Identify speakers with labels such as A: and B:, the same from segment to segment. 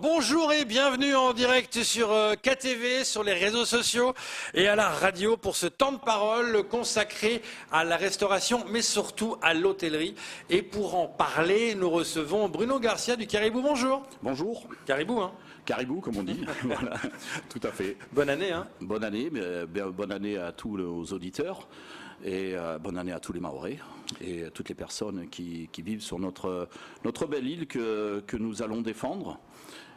A: Bonjour et bienvenue en direct sur KTV, sur les réseaux sociaux et à la radio pour ce temps de parole consacré à la restauration mais surtout à l'hôtellerie. Et pour en parler, nous recevons Bruno Garcia du Caribou. Bonjour.
B: Bonjour.
A: Caribou, hein.
B: Caribou, comme on dit. Voilà, tout à fait.
A: Bonne année, hein.
B: Bonne année, bonne année à tous nos auditeurs et bonne année à tous les Mahorais et à toutes les personnes qui vivent sur notre belle île que nous allons défendre.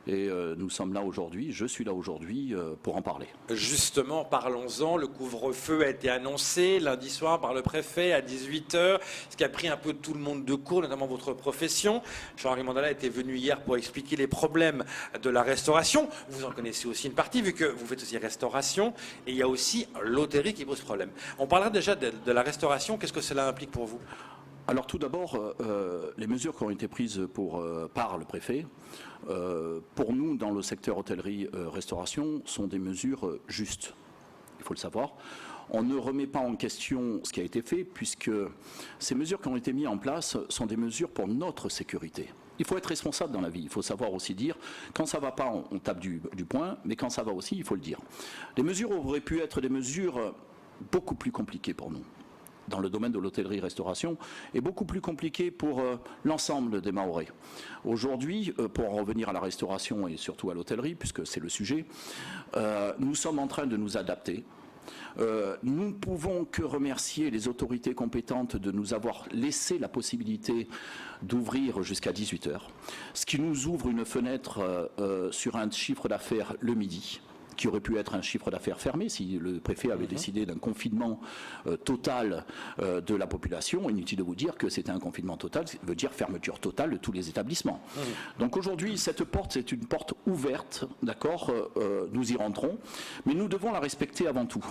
B: Et nous sommes là aujourd'hui, je suis là aujourd'hui pour en parler.
A: Justement, parlons-en. Le couvre-feu a été annoncé lundi soir par le préfet à 18h, ce qui a pris un peu tout le monde de court, notamment votre profession. Jean-Henri Mandala était venu hier pour expliquer les problèmes de la restauration. Vous en connaissez aussi une partie, vu que vous faites aussi restauration. Et il y a aussi l'hôtellerie qui pose problème. On parlera déjà de la restauration. Qu'est-ce que cela implique pour vous ?
B: Alors tout d'abord, les mesures qui ont été prises par le préfet, pour nous, dans le secteur hôtellerie-restauration, sont des mesures justes. Il faut le savoir. On ne remet pas en question ce qui a été fait, puisque ces mesures qui ont été mises en place sont des mesures pour notre sécurité. Il faut être responsable dans la vie. Il faut savoir aussi dire, quand ça ne va pas, on tape du poing, mais quand ça va aussi, il faut le dire. Les mesures auraient pu être des mesures beaucoup plus compliquées pour nous, dans le domaine de l'hôtellerie-restauration, est beaucoup plus compliqué pour l'ensemble des Mahorais. Aujourd'hui, pour en revenir à la restauration et surtout à l'hôtellerie, puisque c'est le sujet, nous sommes en train de nous adapter. Nous ne pouvons que remercier les autorités compétentes de nous avoir laissé la possibilité d'ouvrir jusqu'à 18h, ce qui nous ouvre une fenêtre sur un chiffre d'affaires le midi, qui aurait pu être un chiffre d'affaires fermé si le préfet avait décidé d'un confinement total de la population. Inutile de vous dire que c'était un confinement total, ça veut dire fermeture totale de tous les établissements. Donc aujourd'hui, cette porte, c'est une porte ouverte, d'accord, nous y rentrons, mais nous devons la respecter avant tout.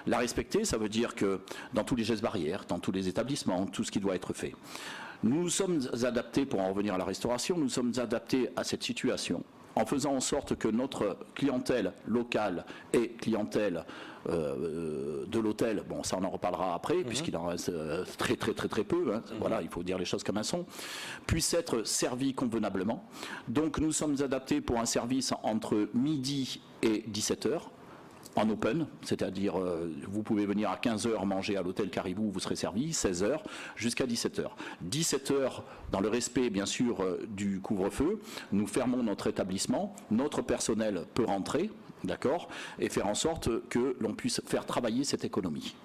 B: La respecter, ça veut dire que dans tous les gestes barrières, dans tous les établissements, tout ce qui doit être fait. Nous sommes adaptés, pour en revenir à la restauration, nous sommes adaptés à cette situation, en faisant en sorte que notre clientèle locale et clientèle de l'hôtel, bon ça on en reparlera après, puisqu'il en reste très peu, hein, voilà, il faut dire les choses comme elles sont, puisse être servi convenablement. Donc nous sommes adaptés pour un service entre midi et 17h, en open, c'est-à-dire vous pouvez venir à 15h manger à l'hôtel Caribou, vous serez servi, 16h jusqu'à 17h. 17h, dans le respect bien sûr du couvre-feu, nous fermons notre établissement, notre personnel peut rentrer, d'accord, et faire en sorte que l'on puisse faire travailler cette économie.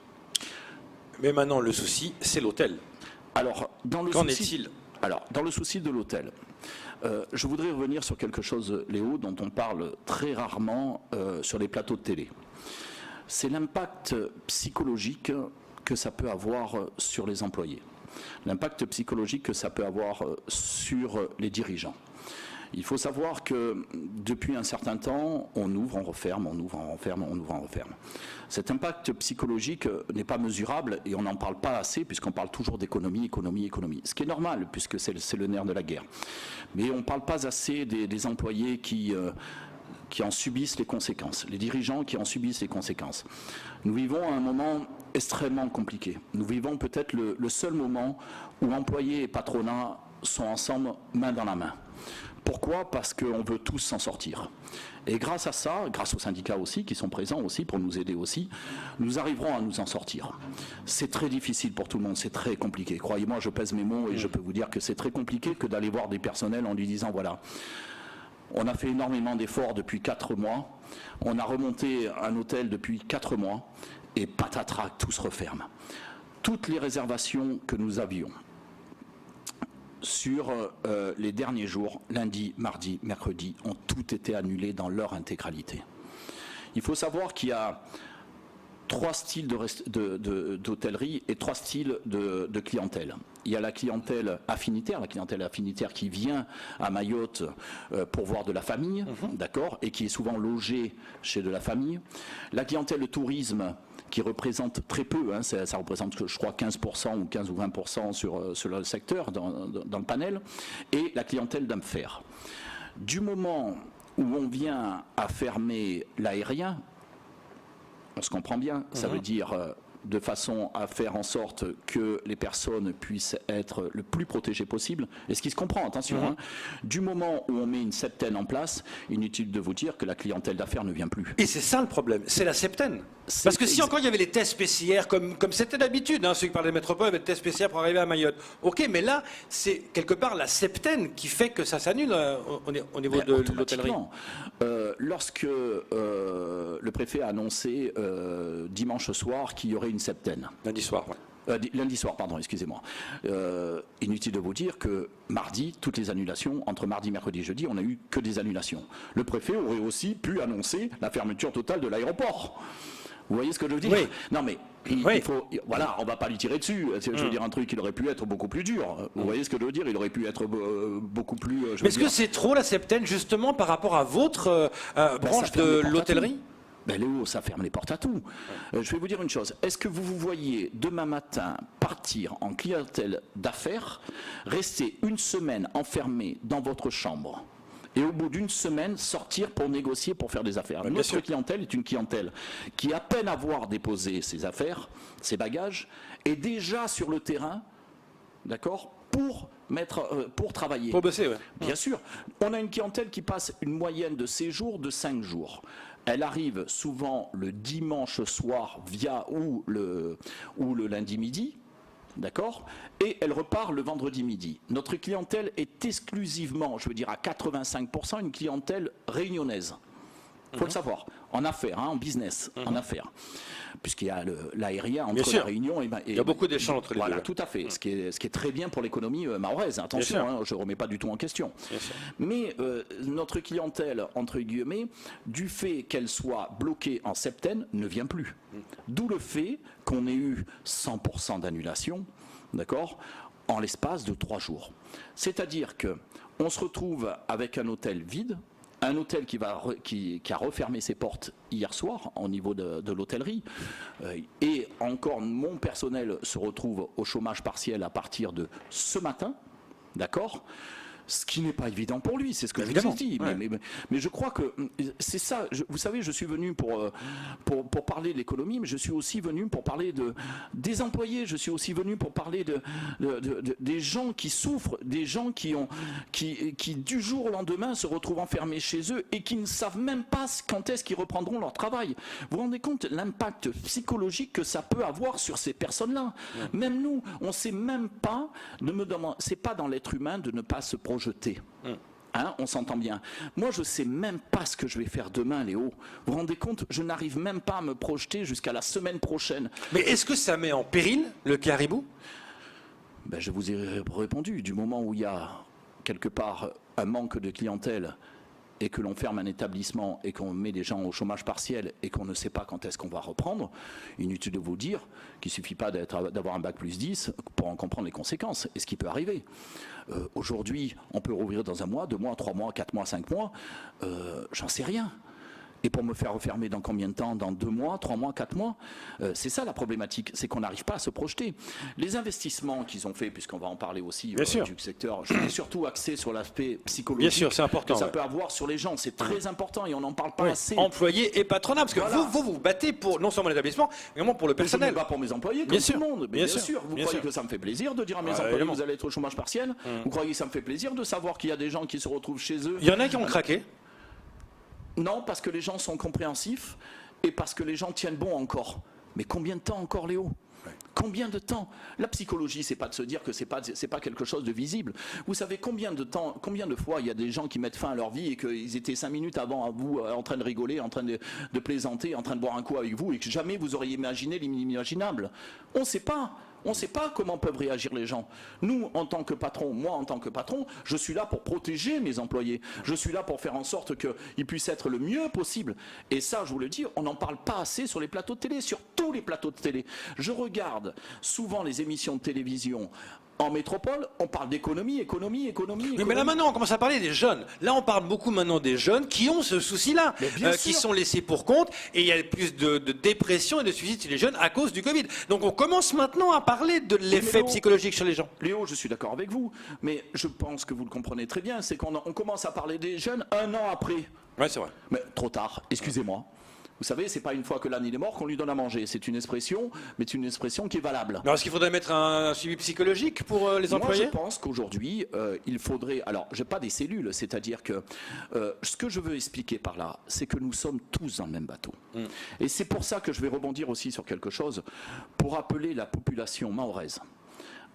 A: Mais maintenant, le souci, c'est l'hôtel.
B: Alors,
A: qu'en est-il ?
B: Alors, dans le souci de l'hôtel, je voudrais revenir sur quelque chose, Léo, dont on parle très rarement sur les plateaux de télé. C'est l'impact psychologique que ça peut avoir sur les employés, l'impact psychologique que ça peut avoir sur les dirigeants. Il faut savoir que depuis un certain temps, on ouvre, on referme, on ouvre, on referme, on ouvre, on referme. Cet impact psychologique n'est pas mesurable et on n'en parle pas assez puisqu'on parle toujours d'économie. Ce qui est normal puisque c'est le nerf de la guerre. Mais on ne parle pas assez des employés qui en subissent les conséquences, les dirigeants qui en subissent les conséquences. Nous vivons un moment extrêmement compliqué. Nous vivons peut-être le seul moment où employés et patronat sont ensemble main dans la main. Pourquoi ? Parce qu'on veut tous s'en sortir. Et grâce à ça, grâce aux syndicats aussi, qui sont présents aussi pour nous aider aussi, nous arriverons à nous en sortir. C'est très difficile pour tout le monde, c'est très compliqué. Croyez-moi, je pèse mes mots et je peux vous dire que c'est très compliqué que d'aller voir des personnels en lui disant voilà, on a fait énormément d'efforts depuis 4 mois, on a remonté un hôtel depuis 4 mois et patatras, tout se referme. Toutes les réservations que nous avions sur les derniers jours, lundi, mardi, mercredi, ont toutes été annulées dans leur intégralité. Il faut savoir qu'il y a 3 styles d'hôtellerie et 3 styles de clientèle. Il y a la clientèle affinitaire qui vient à Mayotte pour voir de la famille, d'accord, et qui est souvent logée chez de la famille. La clientèle de tourisme qui représente très peu, hein, ça représente je crois 15% ou 15 ou 20% sur le secteur, dans le panel, et la clientèle d'affaires. Du moment où on vient à fermer l'aérien, on se comprend bien, ça veut dire de façon à faire en sorte que les personnes puissent être le plus protégées possible. Et ce qui se comprend, attention, hein, du moment où on met une septaine en place, inutile de vous dire que la clientèle d'affaires ne vient plus.
A: Et c'est ça le problème, c'est la septaine. Parce que si encore il y avait les tests PCR, comme c'était d'habitude, hein, ceux qui parlent des métropoles avaient des tests PCR pour arriver à Mayotte. Ok, mais là, c'est quelque part la septaine qui fait que ça s'annule au niveau de l'hôtellerie.
B: Lorsque le préfet a annoncé dimanche soir qu'il y aurait une septaine.
A: Lundi soir, ouais.
B: Lundi soir, pardon, excusez-moi. Inutile de vous dire que mardi, toutes les annulations, entre mardi, mercredi et jeudi, on n'a eu que des annulations. Le préfet aurait aussi pu annoncer la fermeture totale de l'aéroport. Vous voyez ce que je veux dire?
A: Oui.
B: Non mais il faut, voilà, on va pas lui tirer dessus. Je veux dire un truc, il aurait pu être beaucoup plus dur. Vous voyez ce que je veux dire? Il aurait pu être beaucoup plus.
A: Mais est-ce que c'est trop la septaine justement par rapport à votre branche de l'hôtellerie?
B: Ben Léo, ça ferme les portes à tout. Je vais vous dire une chose. Est-ce que vous vous voyez demain matin partir en clientèle d'affaires, rester une semaine enfermé dans votre chambre et au bout d'une semaine sortir pour négocier, pour faire des affaires? Notre clientèle est une clientèle qui, à peine avoir déposé ses affaires, ses bagages, est déjà sur le terrain, d'accord, pour travailler.
A: Pour bosser, oui.
B: Bien sûr. On a une clientèle qui passe une moyenne de séjour de 5 jours. Elle arrive souvent le dimanche soir ou le lundi midi, d'accord, et elle repart le vendredi midi. Notre clientèle est exclusivement, je veux dire à 85%, une clientèle réunionnaise. Il faut le savoir, en affaires, hein, en business, en affaires. Puisqu'il y a l'aérien entre la Réunion et...
A: Il y a beaucoup d'échanges entre les deux.
B: Voilà, tout à fait, ce qui est très bien pour l'économie mahoraise. Attention, hein, je ne remets pas du tout en question. Mais notre clientèle, entre guillemets, du fait qu'elle soit bloquée en septaine, ne vient plus. D'où le fait qu'on ait eu 100% d'annulation, d'accord, en l'espace de 3 jours. C'est-à-dire qu'on se retrouve avec un hôtel vide, un hôtel qui a refermé ses portes hier soir au niveau de l'hôtellerie, et encore mon personnel se retrouve au chômage partiel à partir de ce matin, d'accord ? Ce qui n'est pas évident pour lui, c'est ce que je vous ai dit. Ouais. Mais je crois que c'est ça. Vous savez, je suis venu pour parler de l'économie, mais je suis aussi venu pour parler des employés. Je suis aussi venu pour parler des gens qui souffrent, des gens qui du jour au lendemain se retrouvent enfermés chez eux et qui ne savent même pas quand est-ce qu'ils reprendront leur travail. Vous vous rendez compte l'impact psychologique que ça peut avoir sur ces personnes-là? Ouais. Même nous, on ne sait même pas, c'est pas dans l'être humain de ne pas se projeter. Hein, on s'entend bien. Moi, je ne sais même pas ce que je vais faire demain, Léo. Vous vous rendez compte? Je n'arrive même pas à me projeter jusqu'à la semaine prochaine.
A: Mais est-ce que ça met en péril le Caribou?
B: Ben, je vous ai répondu. Du moment où il y a quelque part un manque de clientèle et que l'on ferme un établissement et qu'on met des gens au chômage partiel et qu'on ne sait pas quand est-ce qu'on va reprendre, inutile de vous dire qu'il ne suffit pas d'avoir un bac plus 10 pour en comprendre les conséquences et ce qui peut arriver. Aujourd'hui, on peut rouvrir dans 1 mois, 2 mois, 3 mois, 4 mois, 5 mois, j'en sais rien. Et pour me faire refermer dans combien de temps? Dans 2 mois, 3 mois, 4 mois? C'est ça la problématique, c'est qu'on n'arrive pas à se projeter. Les investissements qu'ils ont faits, puisqu'on va en parler aussi du secteur, je vais surtout axer sur l'aspect psychologique.
A: Bien sûr, c'est important.
B: Que ça peut avoir sur les gens, c'est très important et on n'en parle pas assez.
A: Employés et patronat, parce que vous vous battez pour non seulement l'établissement, mais également pour le personnel.
B: Je me bats pour mes employés, comme tout le monde. Bien sûr. Vous croyez que ça me fait plaisir de dire à mes employés vous allez être au chômage partiel? Vous croyez que ça me fait plaisir de savoir qu'il y a des gens qui se retrouvent chez eux?
A: Il y en a qui ont craqué.
B: Non, parce que les gens sont compréhensifs et parce que les gens tiennent bon encore. Mais combien de temps encore, Léo? Combien de temps? La psychologie, c'est pas de se dire que c'est pas quelque chose de visible. Vous savez combien de fois il y a des gens qui mettent fin à leur vie et qu'ils étaient 5 minutes avant à vous en train de rigoler, en train de plaisanter, en train de boire un coup avec vous et que jamais vous auriez imaginé l'inimaginable. On ne sait pas. On ne sait pas comment peuvent réagir les gens. Nous, en tant que patron, moi en tant que patron, je suis là pour protéger mes employés. Je suis là pour faire en sorte qu'ils puissent être le mieux possible. Et ça, je vous le dis, on n'en parle pas assez sur les plateaux de télé, sur tous les plateaux de télé. Je regarde souvent les émissions de télévision. En métropole, on parle d'économie.
A: Mais là maintenant, on commence à parler des jeunes. Là, on parle beaucoup maintenant des jeunes qui ont ce souci-là, qui sont laissés pour compte, et il y a plus de dépression et de suicide chez les jeunes à cause du Covid. Donc on commence maintenant à parler de l'effet psychologique sur les gens.
B: Léo, je suis d'accord avec vous, mais je pense que vous le comprenez très bien, c'est qu'on commence à parler des jeunes 1 an après.
A: Ouais, c'est vrai.
B: Mais trop tard, excusez-moi. Vous savez, c'est pas une fois que l'âne est mort qu'on lui donne à manger. C'est une expression, mais c'est une expression qui est valable.
A: Alors, est-ce qu'il faudrait mettre un suivi psychologique pour les employés?
B: Moi, je pense qu'aujourd'hui, il faudrait... Alors, j'ai pas des cellules, c'est-à-dire que ce que je veux expliquer par là, c'est que nous sommes tous dans le même bateau. Et c'est pour ça que je vais rebondir aussi sur quelque chose, pour appeler la population mahoraise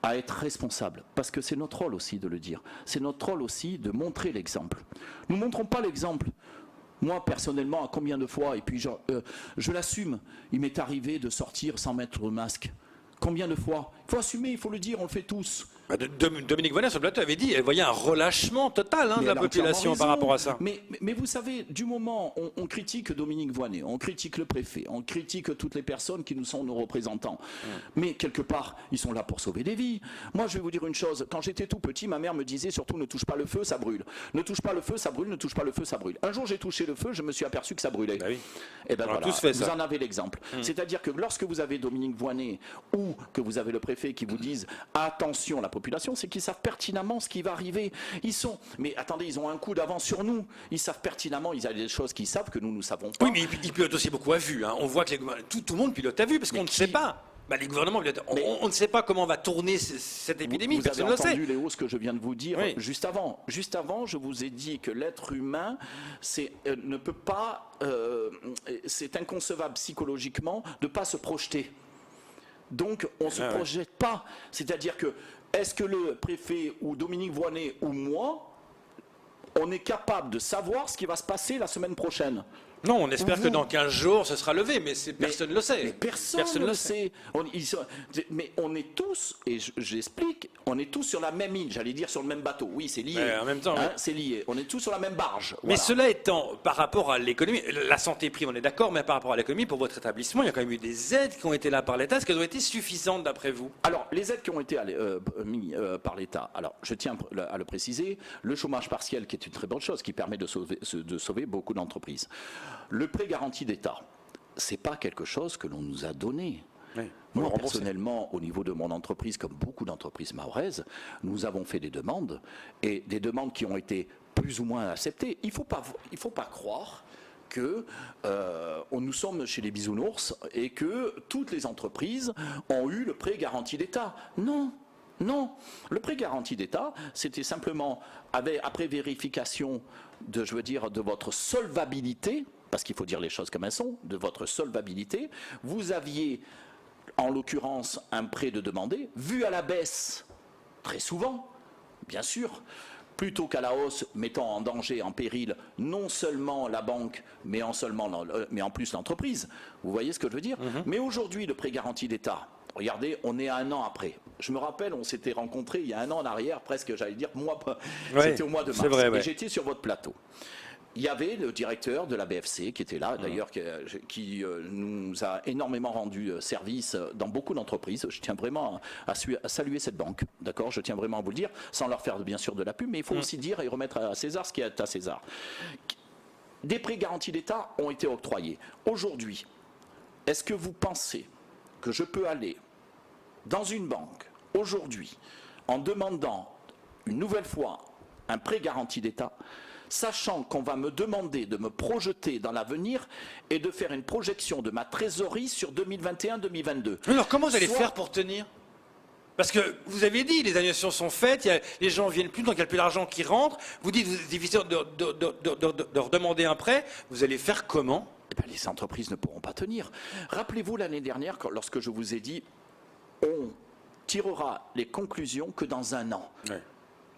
B: à être responsable, parce que c'est notre rôle aussi de le dire. C'est notre rôle aussi de montrer l'exemple. Nous ne montrons pas l'exemple. Moi, personnellement, à combien de fois, et puis je l'assume, il m'est arrivé de sortir sans mettre le masque. Combien de fois? Il faut assumer, il faut le dire, on le fait tous.
A: Dominique Voynet sur le plateau avait dit, elle voyait un relâchement total de la population par rapport à ça.
B: Mais vous savez, du moment où on critique Dominique Voynet, on critique le préfet, on critique toutes les personnes qui nous sont nos représentants, mais quelque part, ils sont là pour sauver des vies. Moi, je vais vous dire une chose, quand j'étais tout petit, ma mère me disait surtout ne touche pas le feu, ça brûle. Ne touche pas le feu, ça brûle, ne touche pas le feu, ça brûle. Un jour, j'ai touché le feu, je me suis aperçu que ça brûlait.
A: Bah oui.
B: Et ben
A: On a
B: voilà,
A: tous fait
B: vous
A: ça.
B: en avez l'exemple. C'est-à-dire que lorsque vous avez Dominique Voynet ou que vous avez le préfet qui vous disent attention la population, c'est qu'ils savent pertinemment ce qui va arriver. Mais attendez, ils ont un coup d'avance sur nous. Ils savent pertinemment, ils ont des choses qu'ils savent que nous ne savons pas.
A: Oui, mais ils pilotent aussi beaucoup à vue. On voit que tout le monde pilote à vue parce qu'on ne sait pas. Les gouvernements pilotent. On ne sait pas comment va tourner cette épidémie.
B: Vous avez entendu, Léo, ce que je viens de vous dire juste avant. Juste avant, je vous ai dit que l'être humain ne peut pas. C'est inconcevable psychologiquement de ne pas se projeter. Donc, on ne se projette pas. C'est-à-dire que, est-ce que le préfet ou Dominique Voynet ou moi, on est capable de savoir ce qui va se passer la semaine prochaine?
A: Non, on espère que dans 15 jours, ce sera levé, mais personne ne le sait.
B: Mais personne ne le sait. Mais on est tous, et j'explique, on est tous sur la même île, j'allais dire sur le même bateau. Oui, c'est lié.
A: Ouais, en même temps,
B: c'est lié. On est tous sur la même barge.
A: Mais
B: Voilà.
A: cela étant, par rapport à l'économie, la santé privée, on est d'accord, mais par rapport à l'économie, pour votre établissement, il y a quand même eu des aides qui ont été là par l'État. Est-ce qu'elles ont été suffisantes d'après vous?
B: Alors, les aides qui ont été mises par l'État, alors je tiens à le préciser, le chômage partiel qui est une très bonne chose, qui permet de sauver beaucoup d'entreprises. Le prêt garanti d'État, c'est pas quelque chose que l'on nous a donné.
A: Oui,
B: Moi, personnellement, au niveau de mon entreprise, comme beaucoup d'entreprises mahoraises, nous avons fait des demandes, et des demandes qui ont été plus ou moins acceptées. Il faut pas croire que nous sommes chez les bisounours et que toutes les entreprises ont eu le prêt garanti d'État. Non. Non, le prêt garanti d'État, c'était simplement, après vérification de votre solvabilité, parce qu'il faut dire les choses comme elles sont, de votre solvabilité, vous aviez, en l'occurrence, un prêt de demander, vu à la baisse, très souvent, bien sûr, plutôt qu'à la hausse, mettant en danger, en péril, non seulement la banque, mais en plus l'entreprise. Vous voyez ce que je veux dire? Mais aujourd'hui, le prêt garanti d'État, regardez, on est à 1 an après. Je me rappelle, on s'était rencontrés il y a 1 an en arrière, presque, j'allais dire, c'était au mois de mars.
A: Vrai,
B: et j'étais sur votre plateau. Il y avait le directeur de la BFC qui était là, d'ailleurs, qui nous a énormément rendu service dans beaucoup d'entreprises. Je tiens vraiment à saluer cette banque, d'accord? Je tiens vraiment à vous le dire, sans leur faire bien sûr de la pub, mais il faut aussi dire et remettre à César ce qui est à César. Des prêts garantis d'État ont été octroyés. Aujourd'hui, est-ce que vous pensez que je peux aller dans une banque, aujourd'hui, en demandant une nouvelle fois un prêt garanti d'État, sachant qu'on va me demander de me projeter dans l'avenir et de faire une projection de ma trésorerie sur 2021-2022.
A: Alors comment vous allez faire pour tenir? Parce que vous avez dit, les annulations sont faites, les gens ne viennent plus, donc il n'y a plus d'argent qui rentre. Vous dites, c'est difficile de redemander un prêt. Vous allez faire comment?
B: Les entreprises ne pourront pas tenir. Rappelez-vous l'année dernière, lorsque je vous ai dit, on tirera les conclusions que dans 1 an. Ouais.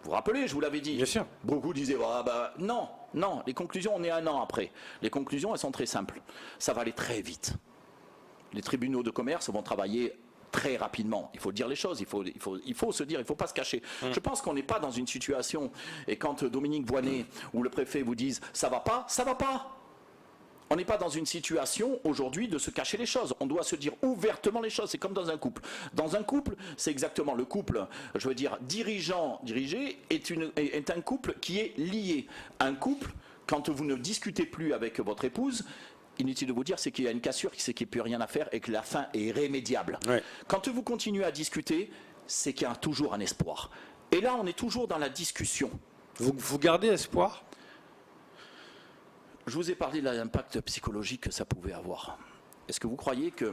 B: Vous vous rappelez, je vous l'avais dit.
A: Bien sûr.
B: Beaucoup disaient, non, les conclusions, on est 1 an après. Les conclusions, elles sont très simples. Ça va aller très vite. Les tribunaux de commerce vont travailler très rapidement. Il faut dire les choses, il faut se dire, il ne faut pas se cacher. Je pense qu'on n'est pas dans une situation, et quand Dominique Voynet ou le préfet vous disent, ça va pas, ça va pas. On n'est pas dans une situation aujourd'hui de se cacher les choses. On doit se dire ouvertement les choses. C'est comme dans un couple. Dans un couple, c'est exactement le couple, dirigeant-dirigé est un couple qui est lié. Un couple, quand vous ne discutez plus avec votre épouse, inutile de vous dire, c'est qu'il y a une cassure, c'est qu'il n'y a plus rien à faire et que la fin est irrémédiable. Ouais. Quand vous continuez à discuter, c'est qu'il y a toujours un espoir. Et là, on est toujours dans la discussion.
A: Vous gardez espoir?
B: Je vous ai parlé de l'impact psychologique que ça pouvait avoir. Est-ce que vous croyez que,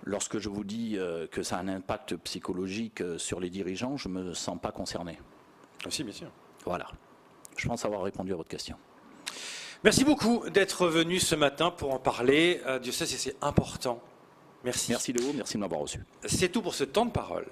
B: lorsque je vous dis que ça a un impact psychologique sur les dirigeants, je ne me sens pas concerné?
A: Ah, si, bien sûr.
B: Voilà. Je pense avoir répondu à votre question.
A: Merci beaucoup d'être venu ce matin pour en parler. Dieu sait si c'est important. Merci.
B: Merci Léo, merci de m'avoir reçu.
A: C'est tout pour ce temps de parole.